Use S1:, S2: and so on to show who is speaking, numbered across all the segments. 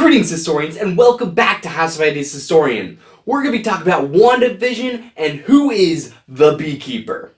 S1: Greetings, historians, and welcome back to House of Ideas Historian. We're going to be talking about Wandavision and who is the Beekeeper.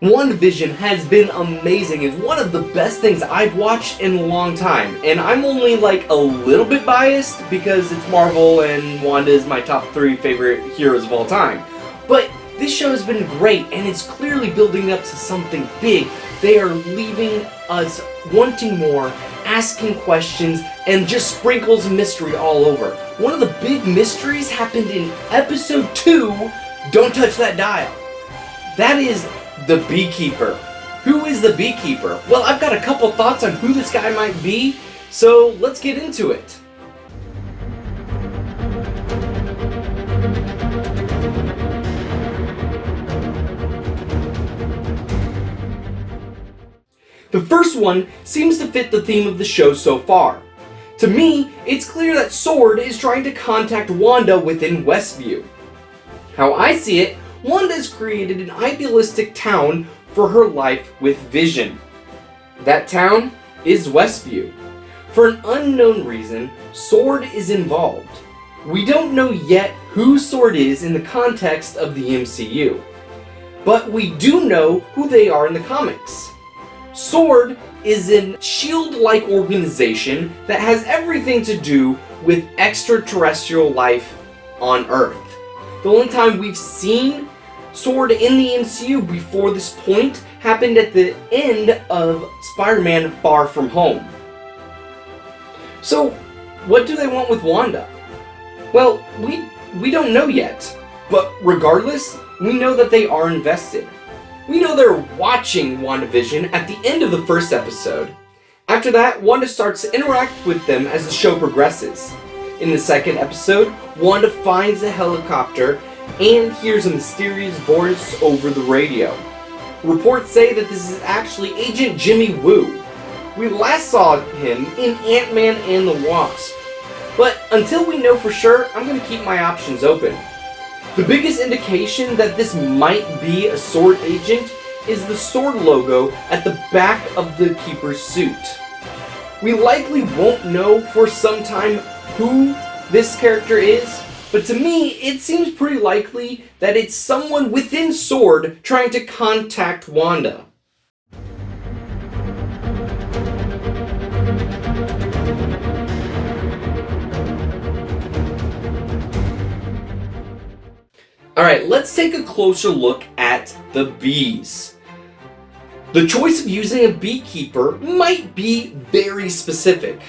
S1: Wandavision has been amazing. It's one of the best things I've watched in a long time. And I'm only like a little bit biased because it's Marvel and Wanda is my top 3 favorite heroes of all time. But this show has been great and it's clearly building up to something big. They are leaving us wanting more, asking questions, and just sprinkles of mystery all over. One of the big mysteries happened in episode 2, Don't Touch That Dial. That is the Beekeeper. Who is the Beekeeper? Well, I've got a couple thoughts on who this guy might be, so let's get into it. The first one seems to fit the theme of the show so far. To me, it's clear that Sword is trying to contact Wanda within Westview. How I see it, Wanda has created an idealistic town for her life with Vision. That town is Westview. For an unknown reason, Sword is involved. We don't know yet who Sword is in the context of the MCU, but we do know who they are in the comics. Sword is a SHIELD-like organization that has everything to do with extraterrestrial life on Earth. The only time we've seen Sword in the MCU before this point happened at the end of Spider-Man Far From Home. So, what do they want with Wanda? Well, we don't know yet, but regardless, we know that they are invested. We know they're watching WandaVision at the end of the first episode. After that, Wanda starts to interact with them as the show progresses. In the second episode, Wanda finds a helicopter and hears a mysterious voice over the radio. Reports say that this is actually Agent Jimmy Woo. We last saw him in Ant-Man and the Wasp. But until we know for sure, I'm going to keep my options open. The biggest indication that this might be a Sword agent is the Sword logo at the back of the Keeper's suit. We likely won't know for some time who this character is, but to me, it seems pretty likely that it's someone within Sword trying to contact Wanda. Alright, let's take a closer look at the bees. The choice of using a beekeeper might be very specific.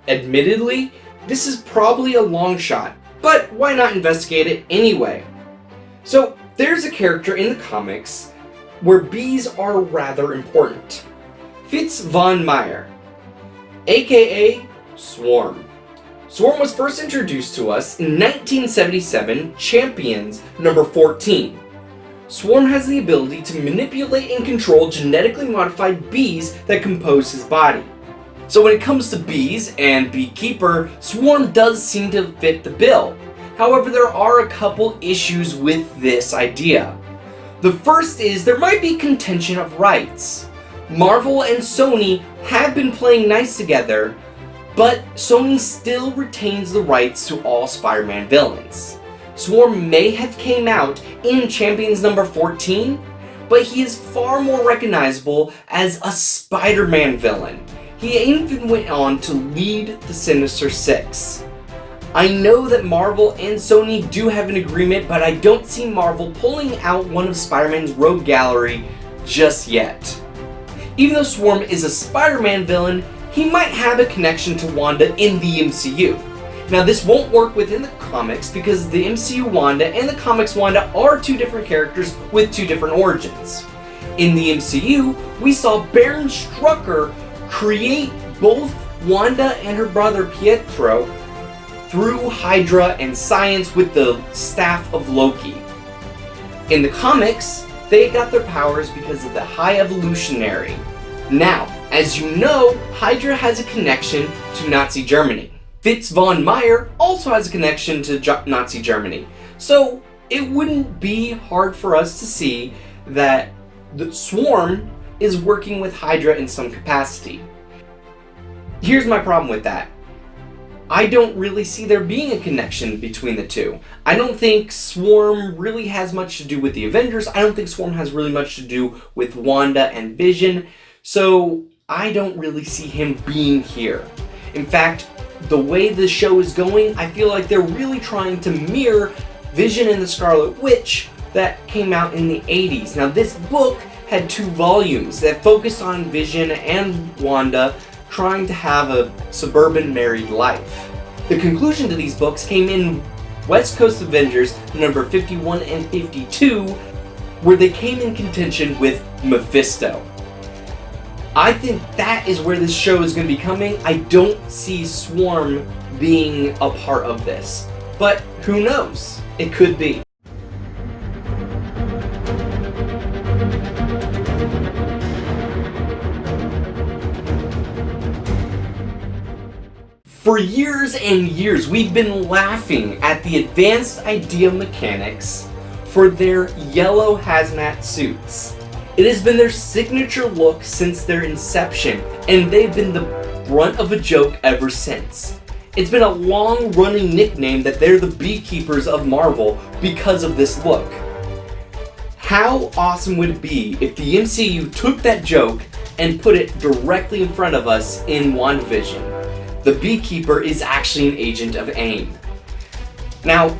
S1: Admittedly, this is probably a long shot, but why not investigate it anyway? So, there's a character in the comics where bees are rather important. Fitz von Meyer, aka Swarm. Swarm was first introduced to us in 1977 Champions number 14. Swarm has the ability to manipulate and control genetically modified bees that compose his body. So when it comes to bees and Beekeeper, Swarm does seem to fit the bill. However, there are a couple issues with this idea. The first is there might be contention of rights. Marvel and Sony have been playing nice together, but Sony still retains the rights to all Spider-Man villains. Swarm may have came out in Champions number 14, but he is far more recognizable as a Spider-Man villain. He even went on to lead the Sinister Six. I know that Marvel and Sony do have an agreement, but I don't see Marvel pulling out one of Spider-Man's rogue gallery just yet. Even though Swarm is a Spider-Man villain, he might have a connection to Wanda in the MCU. Now this won't work within the comics because the MCU Wanda and the comics Wanda are 2 different characters with 2 different origins. In the MCU, we saw Baron Strucker create both Wanda and her brother Pietro through Hydra and science with the staff of Loki. In the comics, they got their powers because of the High Evolutionary. Now, as you know, Hydra has a connection to Nazi Germany. Fitz von Meyer also has a connection to Nazi Germany. So it wouldn't be hard for us to see that the Swarm is working with Hydra in some capacity. Here's my problem with that. I don't really see there being a connection between the two. I don't think Swarm really has much to do with the Avengers. I don't think Swarm has really much to do with Wanda and Vision. So I don't really see him being here. In fact, the way the show is going, I feel like they're really trying to mirror Vision and the Scarlet Witch that came out in the 80s. Now, this book had 2 volumes that focused on Vision and Wanda trying to have a suburban married life. The conclusion to these books came in West Coast Avengers number 51 and 52, where they came in contention with Mephisto. I think that is where this show is going to be coming. I don't see Swarm being a part of this. But who knows? It could be. For years and years, we've been laughing at the advanced idea mechanics for their yellow hazmat suits. It has been their signature look since their inception, and they've been the brunt of a joke ever since. It's been a long-running nickname that they're the beekeepers of Marvel because of this look. How awesome would it be if the MCU took that joke and put it directly in front of us in Wandavision? The beekeeper is actually an agent of AIM. Now,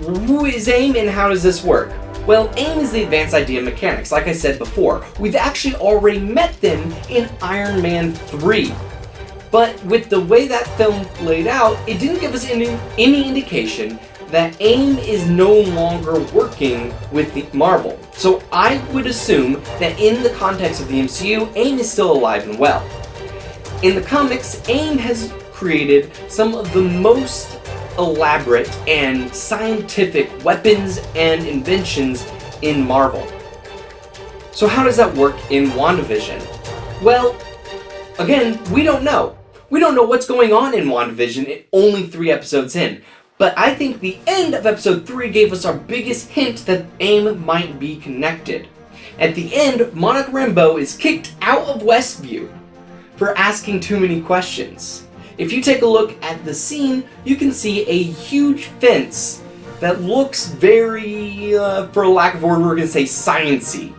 S1: who is AIM and how does this work? Well, AIM is the Advanced Idea Mechanics, like I said before. We've actually already met them in Iron Man 3. But with the way that film laid out, it didn't give us any indication that AIM is no longer working with Marvel. So I would assume that in the context of the MCU, AIM is still alive and well. In the comics, AIM has created some of the most elaborate and scientific weapons and inventions in Marvel. So how does that work in WandaVision? Well, again, we don't know. We don't know what's going on in WandaVision, only 3 episodes in. But I think the end of episode 3 gave us our biggest hint that AIM might be connected. At the end, Monica Rambeau is kicked out of Westview for asking too many questions. If you take a look at the scene, you can see a huge fence that looks very, for lack of a word, we're going to say science-y.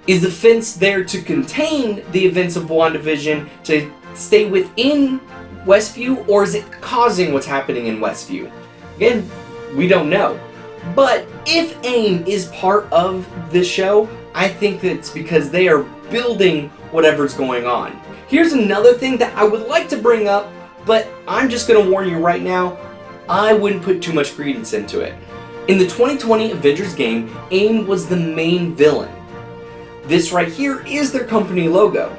S1: Is the fence there to contain the events of WandaVision, to stay within Westview, or is it causing what's happening in Westview? Again, we don't know. But if AIM is part of this show, I think that it's because they are building whatever's going on. Here's another thing that I would like to bring up, but I'm just going to warn you right now, I wouldn't put too much credence into it. In the 2020 Avengers game, AIM was the main villain. This right here is their company logo.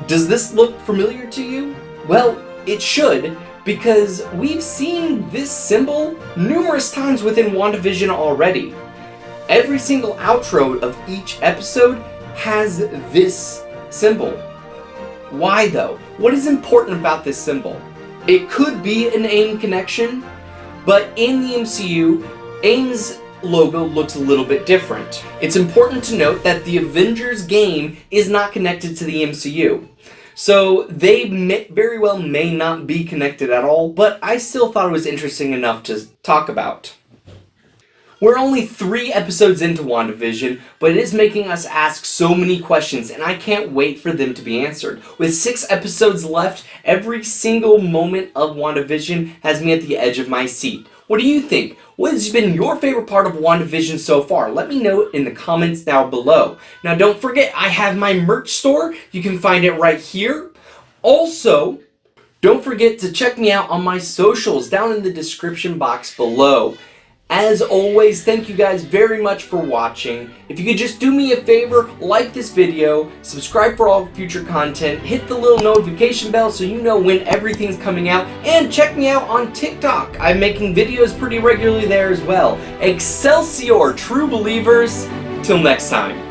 S1: Does this look familiar to you? Well, it should, because we've seen this symbol numerous times within WandaVision already. Every single outro of each episode has this symbol. Why though? What is important about this symbol? It could be an AIM connection, but in the MCU, AIM's logo looks a little bit different. It's important to note that the Avengers game is not connected to the MCU. So they very well may not be connected at all, but I still thought it was interesting enough to talk about. We're only 3 episodes into WandaVision, but it is making us ask so many questions, and I can't wait for them to be answered. With 6 episodes left, every single moment of WandaVision has me at the edge of my seat. What do you think? What has been your favorite part of WandaVision so far? Let me know in the comments down below. Now don't forget, I have my merch store. You can find it right here. Also, don't forget to check me out on my socials down in the description box below. As always, thank you guys very much for watching. If you could just do me a favor, like this video, subscribe for all future content, hit the little notification bell so you know when everything's coming out, and check me out on TikTok. I'm making videos pretty regularly there as well. Excelsior, true believers. Till next time.